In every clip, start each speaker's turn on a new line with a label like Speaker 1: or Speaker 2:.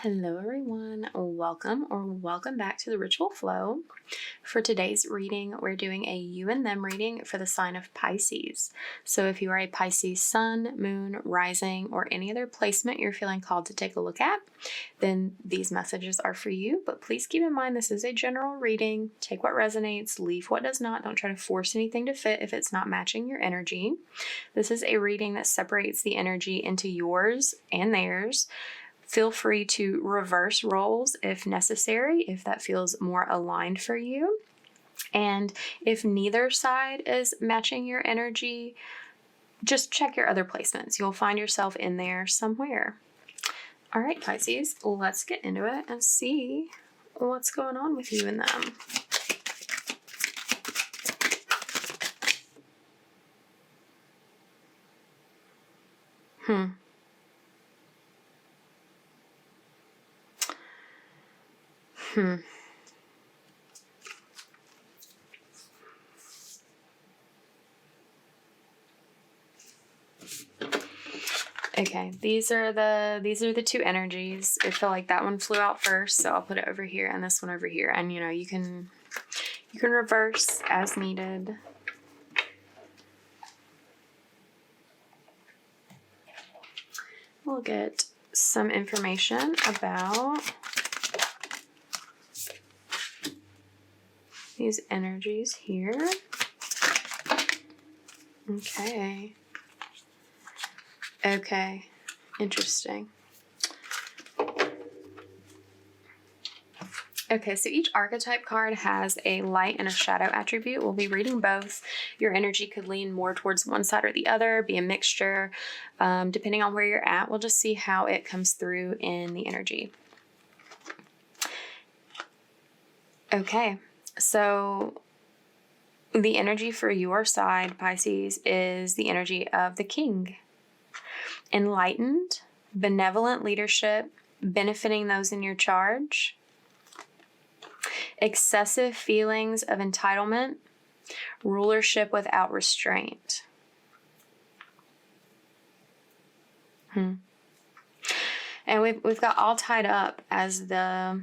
Speaker 1: Hello everyone, welcome back to the Ritual Flow. For today's reading, we're doing a you and them reading for the sign of Pisces. So if you are a Pisces sun, moon, rising, or any other placement you're feeling called to take a look at, then these messages are for you. But please keep in mind this is a general reading. Take what resonates, leave what does not. Don't try to force anything to fit if it's not matching your energy. This is a reading that separates the energy into yours and theirs. Feel free to reverse roles if necessary, if that feels more aligned for you. And if neither side is matching your energy, just check your other placements. You'll find yourself in there somewhere. All right, Pisces, let's get into it and see what's going on with you and them. Okay, these are the two energies. I feel like that one flew out first, so I'll put it over here and this one over here. And you can reverse as needed. We'll get some information about these energies here. Okay, interesting. Okay, so each archetype card has a light and a shadow attribute. We'll be reading both. Your energy could lean more towards one side or the other, be a mixture. Depending on where you're at, we'll just see how it comes through in the energy. Okay, so the energy for your side, Pisces, is the energy of the king. Enlightened, benevolent leadership, benefiting those in your charge. Excessive feelings of entitlement, rulership without restraint. And we've got all tied up as the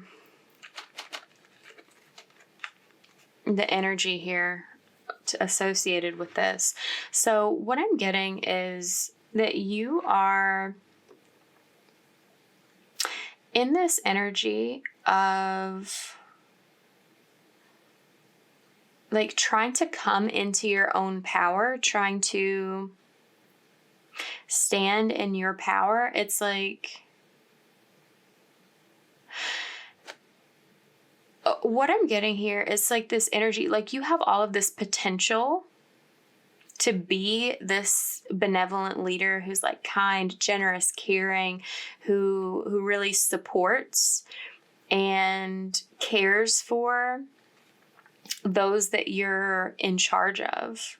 Speaker 1: energy here associated with this. So what I'm getting is that you are in this energy of like trying to come into your own power, trying to stand in your power. It's like what I'm getting here is like this energy, like you have all of this potential to be this benevolent leader who's like kind, generous, caring, who really supports and cares for those that you're in charge of,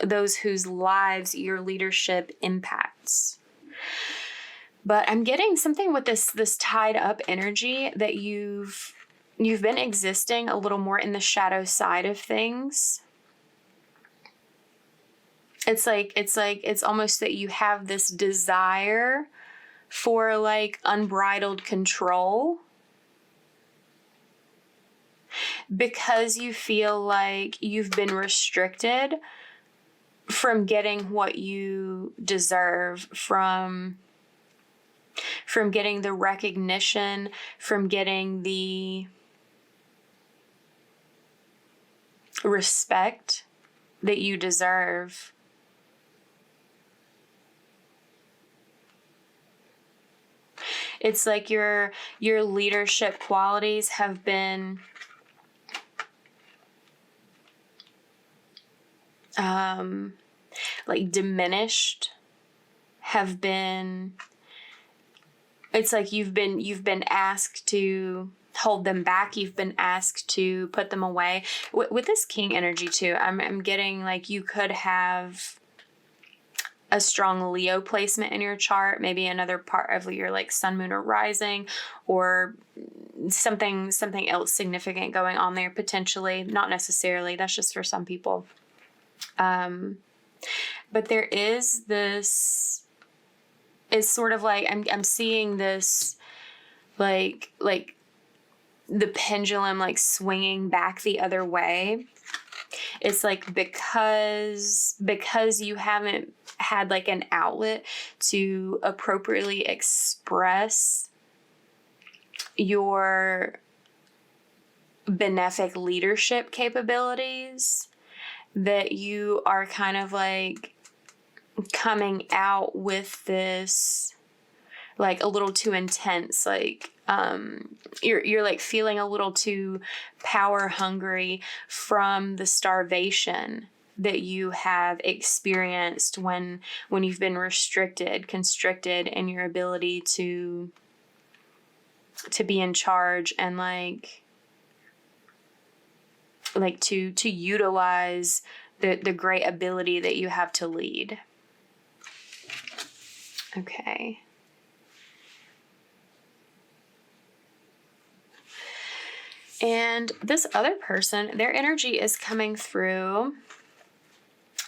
Speaker 1: those whose lives your leadership impacts. But I'm getting something with this tied up energy that you've been existing a little more in the shadow side of things. It's almost that you have this desire for like unbridled control because you feel like you've been restricted from getting what you deserve, from getting the recognition, from getting the respect that you deserve. It's like your leadership qualities have been like diminished, have been, it's like you've been asked to hold them back. You've been asked to put them away. With this king energy too, I'm getting like you could have a strong Leo placement in your chart, maybe another part of your like sun, moon, or rising, or something else significant going on there potentially. Not necessarily. That's just for some people. But there is this is sort of like, I'm seeing this like the pendulum like swinging back the other way. It's like because you haven't had like an outlet to appropriately express your benefic leadership capabilities, that you are kind of like coming out with this like a little too intense, like you're like feeling a little too power hungry from the starvation that you have experienced when you've been constricted in your ability to be in charge and like to utilize the great ability that you have to lead. Okay. And this other person, their energy is coming through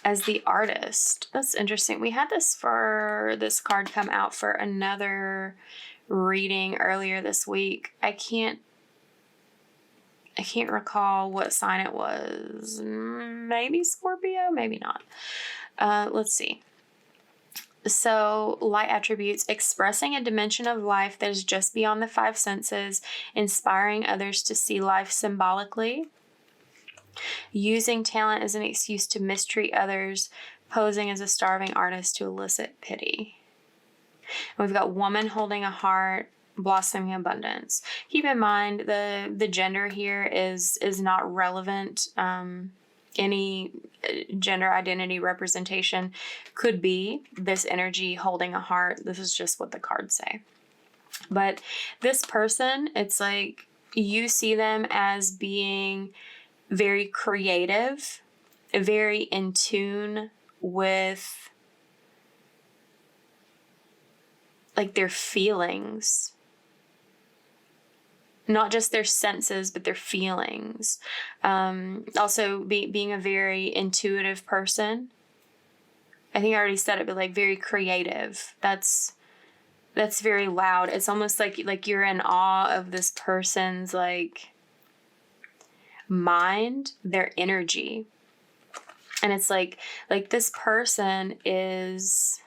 Speaker 1: as the artist. That's interesting. We had this card come out for another reading earlier this week. I can't recall what sign it was. Maybe Scorpio, maybe not. Let's see. So, light attributes: expressing a dimension of life that is just beyond the five senses, inspiring others to see life symbolically, using talent as an excuse to mistreat others, posing as a starving artist to elicit pity. And we've got woman holding a heart, blossoming abundance. Keep in mind the gender here is not relevant. Any gender identity representation could be this energy holding a heart. This is just what the cards say. But this person, it's like you see them as being very creative, very in tune with like their feelings. Not just their senses, but their feelings. Also, being a very intuitive person. I think I already said it, but like very creative. That's very loud. It's almost like you're in awe of this person's like mind, their energy. And it's like this person is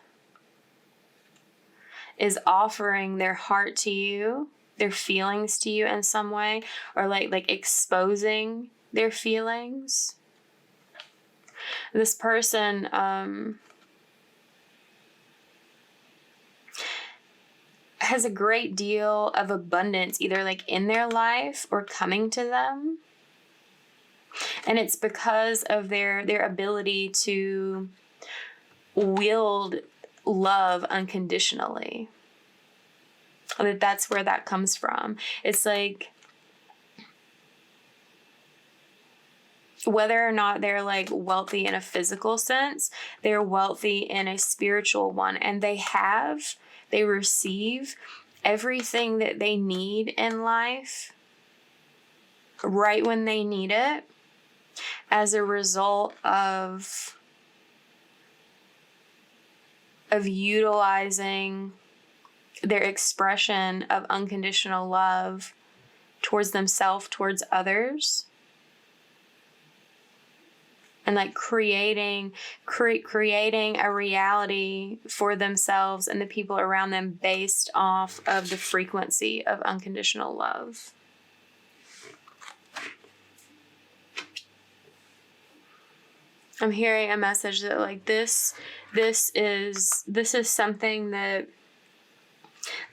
Speaker 1: offering their heart to you, their feelings to you in some way, or like exposing their feelings. This person has a great deal of abundance either like in their life or coming to them. And it's because of their ability to wield love unconditionally. That's where that comes from. It's like whether or not they're like wealthy in a physical sense, they're wealthy in a spiritual one, and they receive everything that they need in life right when they need it as a result of utilizing their expression of unconditional love towards themselves, towards others, and like creating a reality for themselves and the people around them based off of the frequency of unconditional love. I'm hearing a message that like this is something that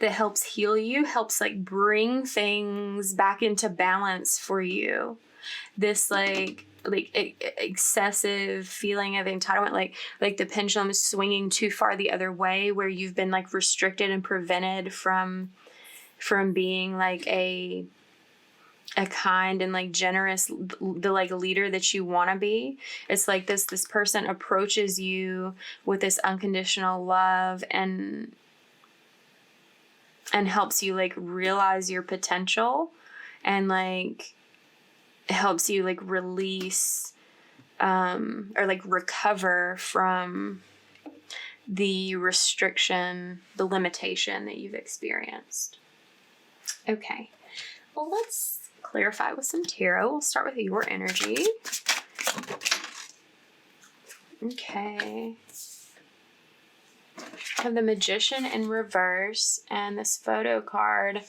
Speaker 1: helps heal you, helps like bring things back into balance for you. This like excessive feeling of entitlement, like the pendulum is swinging too far the other way, where you've been like restricted and prevented from being like a kind and like generous, the like leader that you want to be. It's like this person approaches you with this unconditional love and helps you like realize your potential, and like helps you like release or like recover from the restriction, the limitation that you've experienced. Okay, well, let's clarify with some tarot. We'll start with your energy. Okay. I have the Magician in reverse and this photo card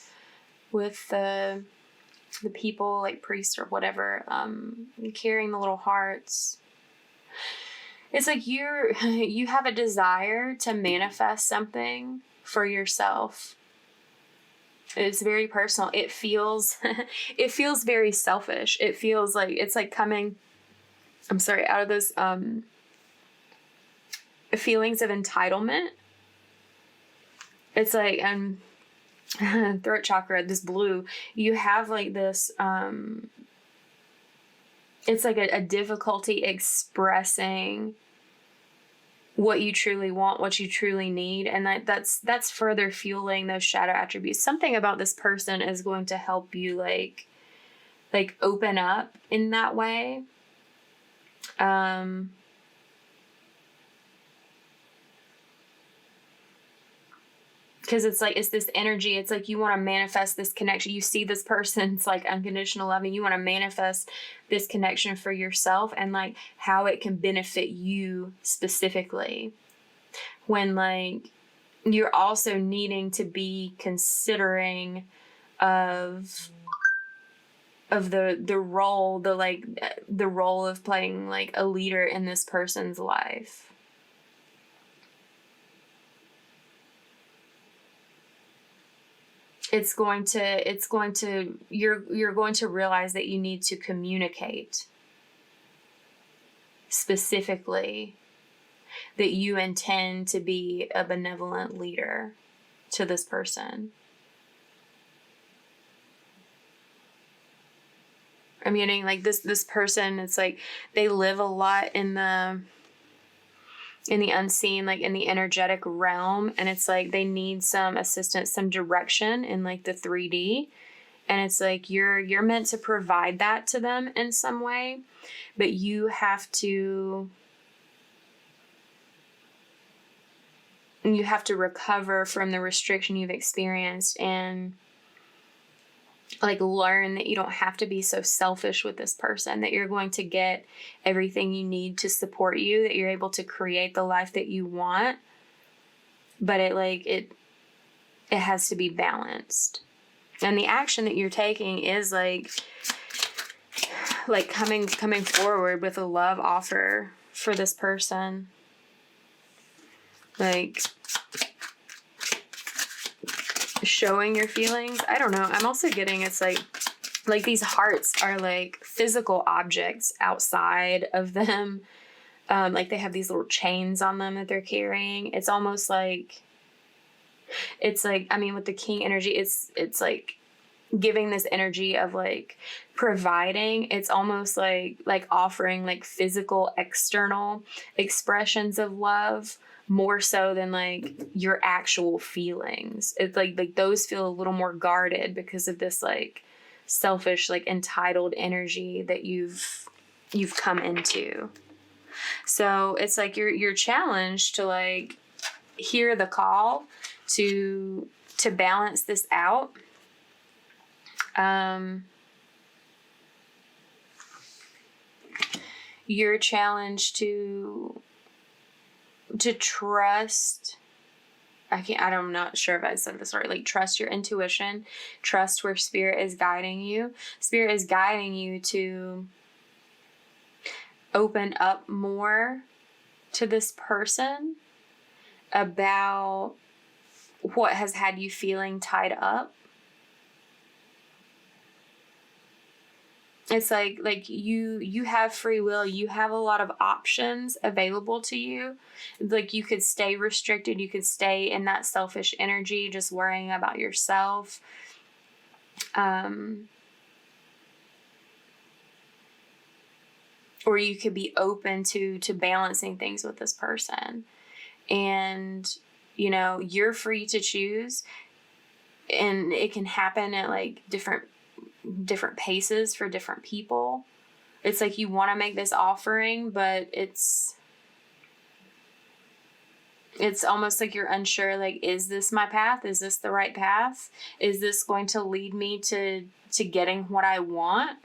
Speaker 1: with the people, like priest or whatever, carrying the little hearts. It's like you have a desire to manifest something for yourself. It's very personal. It feels it feels very selfish. It feels like it's like coming, I'm sorry, out of those feelings of entitlement. It's like throat chakra, this blue, you have like this it's like a difficulty expressing what you truly want, what you truly need, and that's further fueling those shadow attributes. Something about this person is going to help you like open up in that way. Because it's like, it's this energy. It's like you want to manifest this connection. You see this person's like unconditional love, and you want to manifest this connection for yourself and like how it can benefit you specifically. When like you're also needing to be considering of the role, the role of playing like a leader in this person's life. You're going to realize that you need to communicate specifically that you intend to be a benevolent leader to this person. I'm getting like this person, it's like they live a lot in the unseen, like in the energetic realm, and it's like they need some assistance, some direction in like the 3D, and it's like you're meant to provide that to them in some way, but you have to recover from the restriction you've experienced and like learn that you don't have to be so selfish with this person, that you're going to get everything you need to support you, that you're able to create the life that you want, but it has to be balanced. And the action that you're taking is like coming forward with a love offer for this person. Like showing your feelings. I don't know. I'm also getting it's like these hearts are like physical objects outside of them. Like they have these little chains on them that they're carrying. It's almost like, I mean, with the king energy, it's like giving this energy of like providing. It's almost like offering like physical external expressions of love, more so than like your actual feelings. It's like those feel a little more guarded because of this like selfish, like entitled energy that you've come into. So it's like you're challenged to like hear the call to balance this out. You're challenged to trust. I'm not sure if I said this right. Like trust your intuition, trust where spirit is guiding you. Spirit is guiding you to open up more to this person about what has had you feeling tied up. It's like you have free will. You have a lot of options available to you. Like you could stay restricted. You could stay in that selfish energy, just worrying about yourself. Or you could be open to balancing things with this person. And, you know, you're free to choose. And it can happen at like different paces for different people. It's like you want to make this offering, but it's It's almost like you're unsure, like, is this my path? Is this the right path? Is this going to lead me to getting what I want?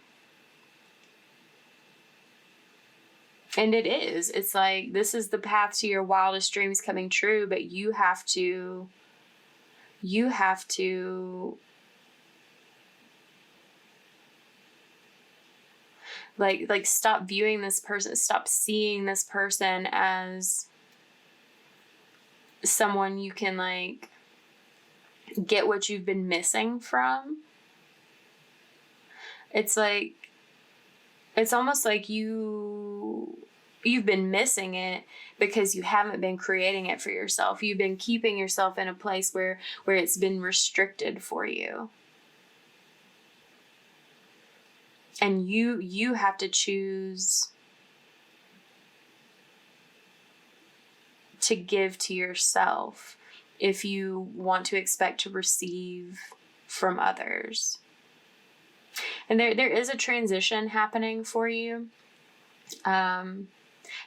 Speaker 1: And it is. It's like, this is the path to your wildest dreams coming true, but you have to like stop viewing this person, stop seeing this person as someone you can like get what you've been missing from. It's like, it's almost like you've been missing it because you haven't been creating it for yourself. You've been keeping yourself in a place where it's been restricted for you. And you have to choose to give to yourself if you want to expect to receive from others. And there is a transition happening for you.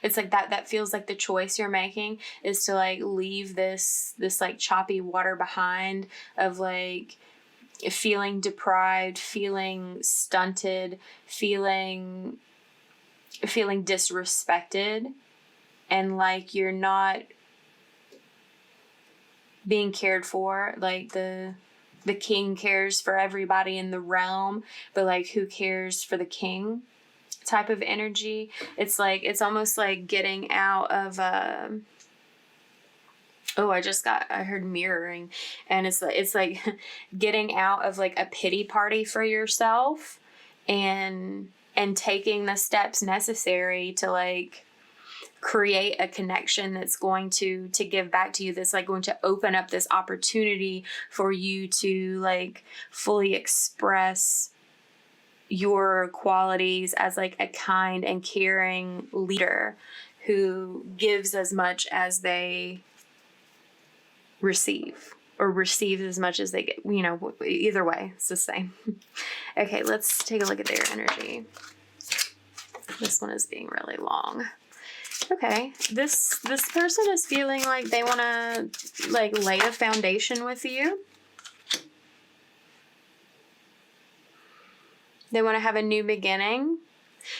Speaker 1: It's like that feels like the choice you're making is to like leave this like choppy water behind of like feeling deprived, feeling stunted, feeling disrespected, and like you're not being cared for. Like the king cares for everybody in the realm, but like who cares for the king type of energy. It's like, it's almost like getting out of I heard mirroring, and it's like getting out of like a pity party for yourself and taking the steps necessary to like create a connection that's going to give back to you, that's like going to open up this opportunity for you to like fully express your qualities as like a kind and caring leader who gives as much as they receive, or receives as much as they get. You know, either way, it's the same. Okay, let's take a look at their energy. This one is being really long. Okay, this person is feeling like they want to like lay a foundation with you. They want to have a new beginning.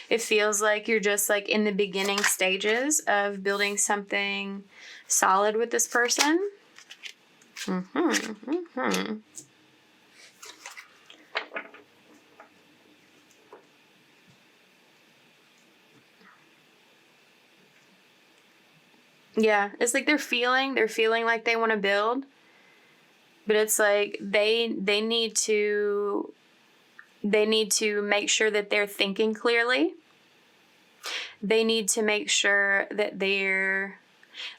Speaker 1: It feels like you're just like in the beginning stages of building something solid with this person. Yeah, it's like they're feeling like they want to build, but it's like they need to make sure that they're thinking clearly. They need to make sure that they're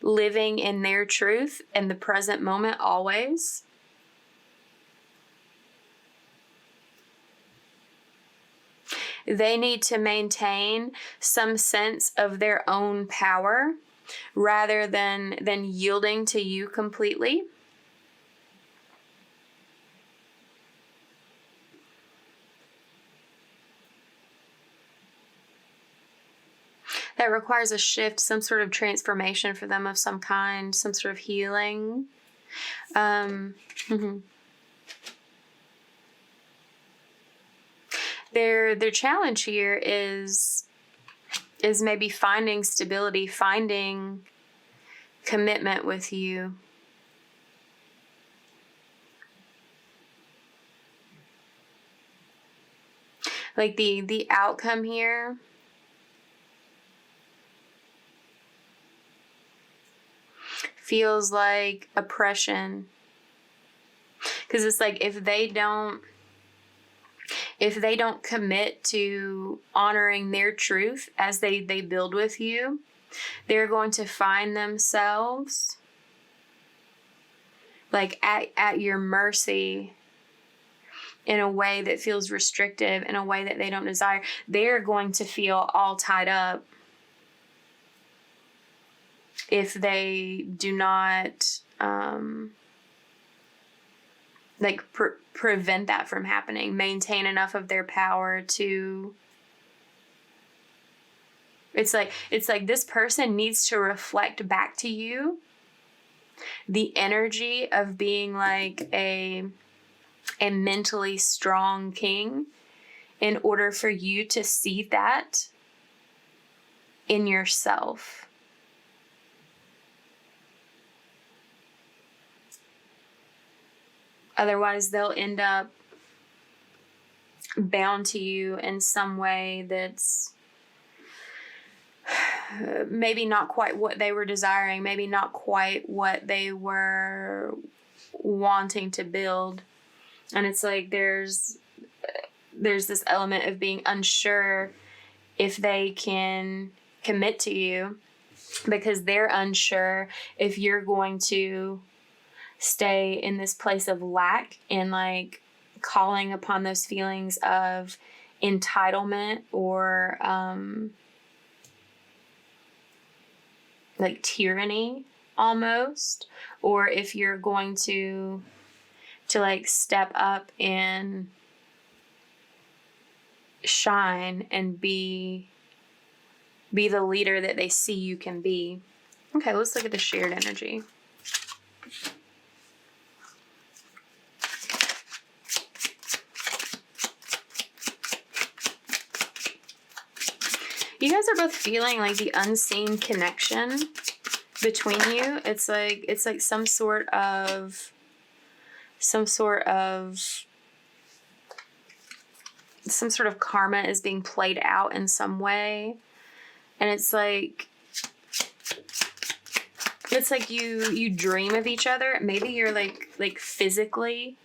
Speaker 1: living in their truth in the present moment always. They need to maintain some sense of their own power rather than yielding to you completely. That requires a shift, some sort of transformation for them of some kind, some sort of healing. Their challenge here is maybe finding stability, finding commitment with you. Like the outcome here feels like oppression. Because it's like if they don't commit to honoring their truth as they build with you, they're going to find themselves like at your mercy in a way that feels restrictive, in a way that they don't desire. They're going to feel all tied up if they do not prevent that from happening, maintain enough of their power to. It's like this person needs to reflect back to you the energy of being like a mentally strong king in order for you to see that in yourself. Otherwise, they'll end up bound to you in some way that's maybe not quite what they were desiring, maybe not quite what they were wanting to build. And it's like there's this element of being unsure if they can commit to you, because they're unsure if you're going to stay in this place of lack and like calling upon those feelings of entitlement or like tyranny almost, or if you're going to like step up and shine and be the leader that they see you can be. Okay, let's look at the shared energy. You guys are both feeling like the unseen connection between you. It's like some sort of karma is being played out in some way. And it's like you dream of each other. Maybe you're like physically,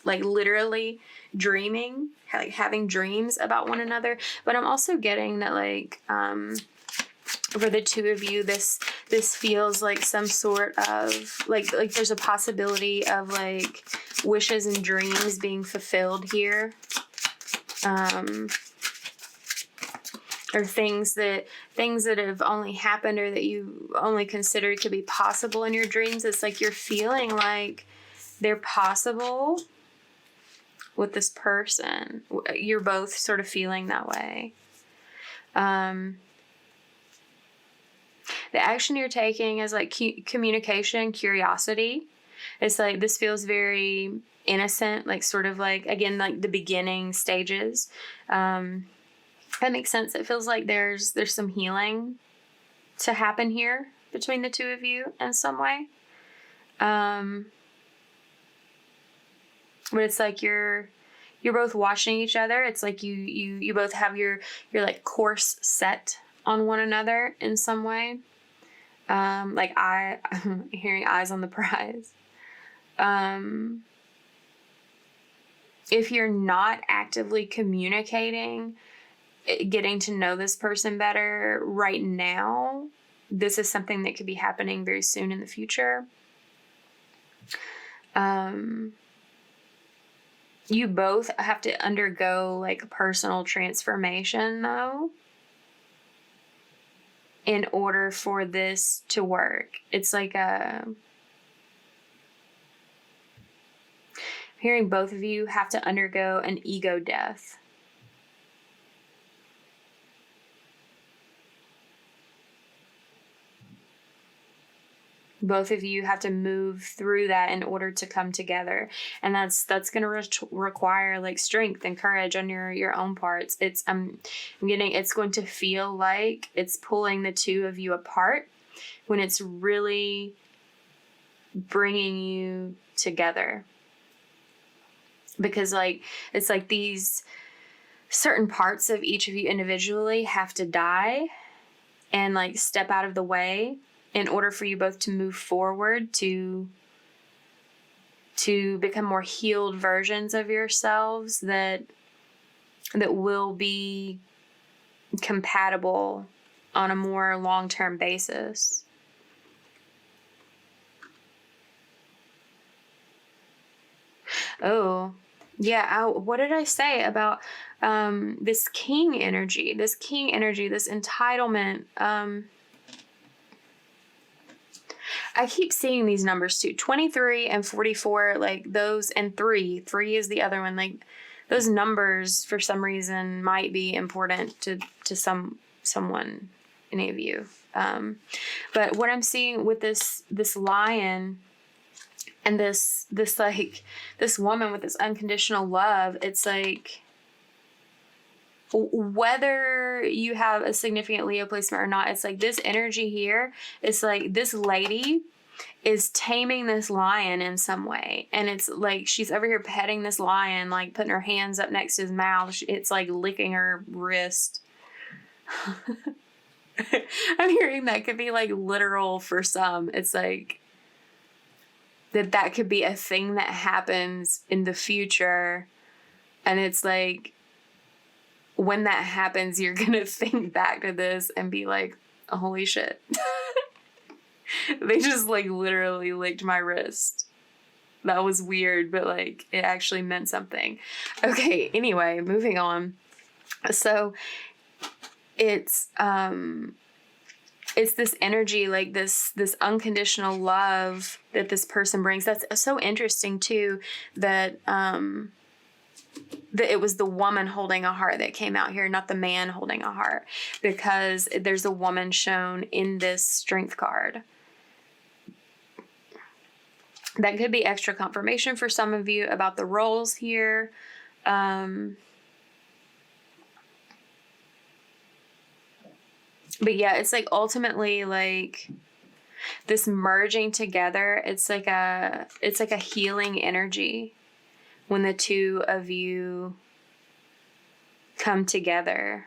Speaker 1: like literally dreaming, like having dreams about one another. But I'm also getting that like for the two of you, this feels like some sort of like there's a possibility of like wishes and dreams being fulfilled here. Or things that have only happened or that you only considered to be possible in your dreams. It's like you're feeling like they're possible with this person. You're both sort of feeling that way. The action you're taking is like communication, curiosity. It's like this feels very innocent, like sort of like, again, like the beginning stages. That makes sense. It feels like there's some healing to happen here between the two of you in some way. But it's like you're both watching each other. It's like you both have your like course set on one another in some way. Like I'm hearing eyes on the prize. If you're not actively communicating, getting to know this person better right now, this is something that could be happening very soon in the future. You both have to undergo like a personal transformation though, in order for this to work. It's like hearing both of you have to undergo an ego death. Both of you have to move through that in order to come together. And that's going to require like strength and courage on your own parts. It's going to feel like it's pulling the two of you apart when it's really bringing you together. Because like, it's like these certain parts of each of you individually have to die and like step out of the way in order for you both to move forward to become more healed versions of yourselves that will be compatible on a more long-term basis. Oh, yeah. What did I say about this king energy, this entitlement? I keep seeing these numbers too, 23 and 44, like those, and 3 is the other one. Like those numbers for some reason might be important to someone, any of you. But what I'm seeing with this lion and this woman with this unconditional love, it's like, whether you have a significant Leo placement or not, it's like this energy here, it's like this lady is taming this lion in some way. And it's like she's over here petting this lion, like putting her hands up next to his mouth. It's like licking her wrist. I'm hearing that could be like literal for some. It's like that could be a thing that happens in the future. And it's like, when that happens, you're going to think back to this and be like, oh, holy shit. They just like literally licked my wrist. That was weird, but like it actually meant something. Okay, anyway, moving on. So it's this energy, like this unconditional love that this person brings. That's so interesting too, that it was the woman holding a heart that came out here, not the man holding a heart, because there's a woman shown in this strength card. That could be extra confirmation for some of you about the roles here. But yeah, it's like ultimately like this merging together. It's like a healing energy when the two of you come together.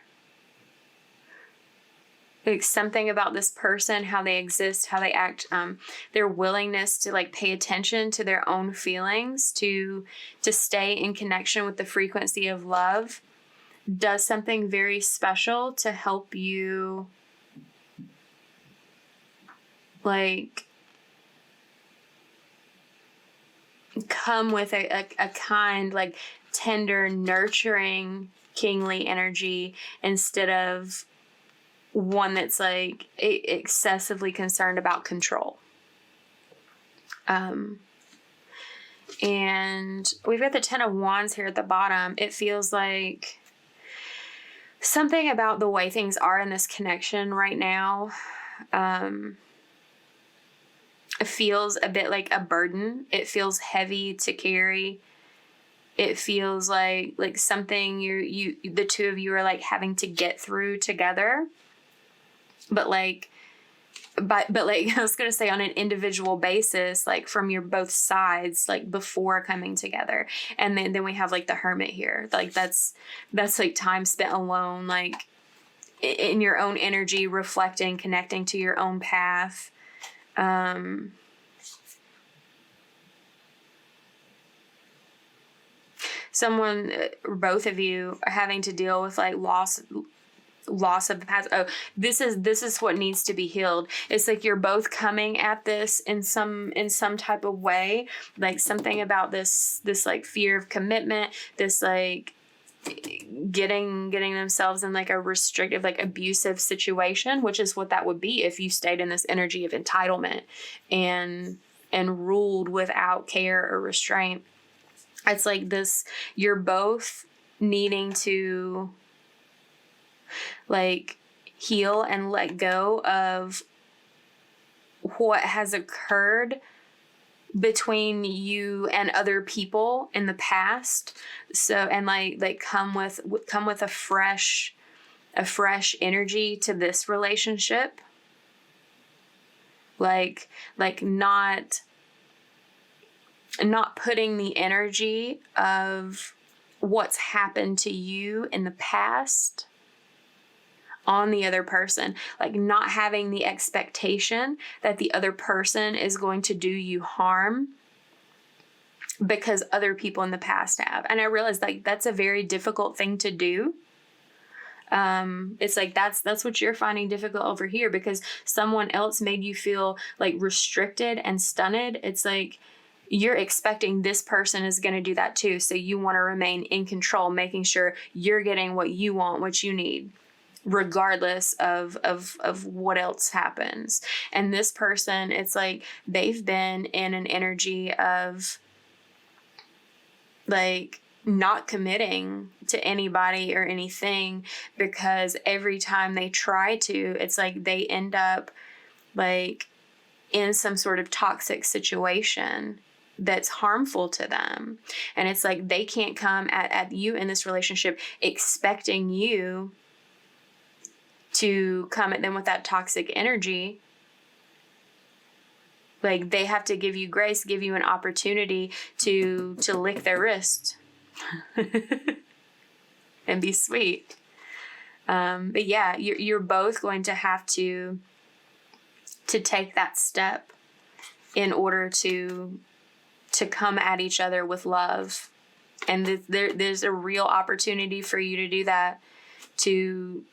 Speaker 1: Like something about this person, how they exist, how they act, their willingness to like pay attention to their own feelings, to stay in connection with the frequency of love, does something very special to help you like come with a kind, like tender, nurturing, kingly energy instead of one that's like excessively concerned about control. And we've got the 10 of Wands here at the bottom. It feels like something about the way things are in this connection right now. It feels a bit like a burden. It feels heavy to carry. It feels like something the two of you are like having to get through together. But like I was going to say on an individual basis, like from your both sides, like before coming together. And then we have like the Hermit here. Like that's like time spent alone, like in your own energy, reflecting, connecting to your own path. Someone, both of you are having to deal with like loss of the past. Oh, this is what needs to be healed. It's like you're both coming at this in some type of way, like something about this like fear of commitment, this like getting themselves in like a restrictive, like abusive situation, which is what that would be if you stayed in this energy of entitlement and ruled without care or restraint. It's like this, you're both needing to like heal and let go of what has occurred between you and other people in the past. So, and like come with a fresh energy to this relationship. Like not putting the energy of what's happened to you in the past on the other person, like not having the expectation that the other person is going to do you harm because other people in the past have. And I realized like that's a very difficult thing to do. It's like that's what you're finding difficult over here because someone else made you feel like restricted and stunted. It's like you're expecting this person is going to do that too. So you want to remain in control, making sure you're getting what you want, what you need, regardless of what else happens. And this person, it's like they've been in an energy of like not committing to anybody or anything, because every time they try to, it's like they end up like in some sort of toxic situation that's harmful to them. And it's like they can't come at you in this relationship expecting you to come at them with that toxic energy. Like they have to give you grace, give you an opportunity to lick their wrist and be sweet. But yeah, you're both going to have to take that step in order to come at each other with love. And there's a real opportunity for you to do that, to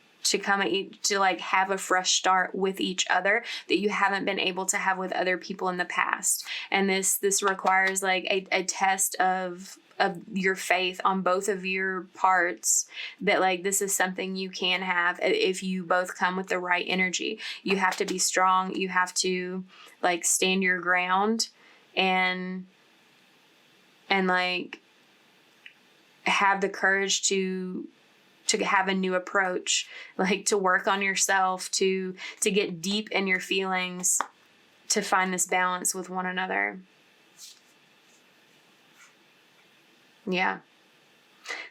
Speaker 1: come at you, to like have a fresh start with each other that you haven't been able to have with other people in the past. And this requires like a test of your faith on both of your parts, that like this is something you can have if you both come with the right energy. You have to be strong. You have to like stand your ground and like have the courage to have a new approach, like to work on yourself, to get deep in your feelings, to find this balance with one another. Yeah.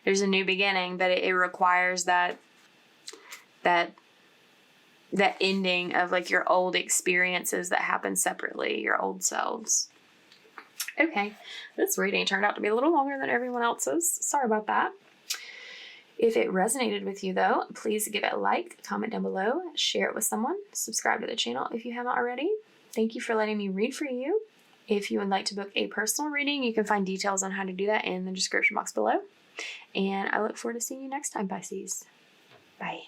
Speaker 1: There's a new beginning, but it requires that ending of like your old experiences that happen separately, your old selves. Okay, this reading turned out to be a little longer than everyone else's. Sorry about that. If it resonated with you though, please give it a like, comment down below, share it with someone, subscribe to the channel if you haven't already. Thank you for letting me read for you. If you would like to book a personal reading, you can find details on how to do that in the description box below. And I look forward to seeing you next time, Pisces. Bye.